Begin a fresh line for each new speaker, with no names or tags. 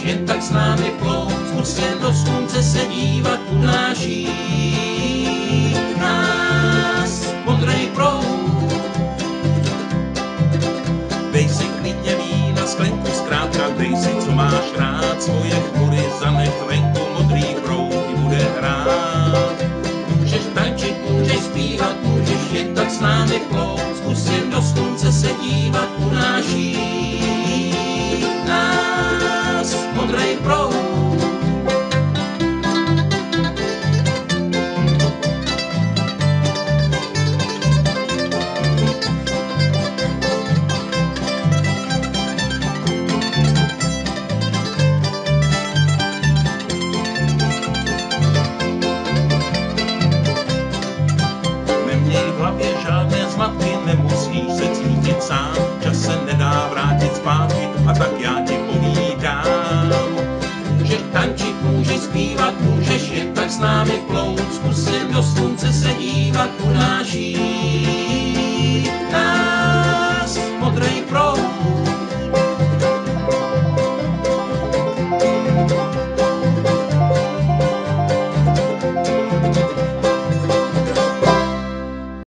jen tak s námi plout, zkus jen do slunce se dívat, unáší nás modrej proud. Dej si klidně vína, sklenku zkrátka, dej si, co máš rád, svoje chmury zanech venku, modrý proud ti bude hrát. Můžeš tančit, můžeš zpívat, můžeš jen tak s námi plout, zkus jen do slunce se dívat, unáší nás modrej proud.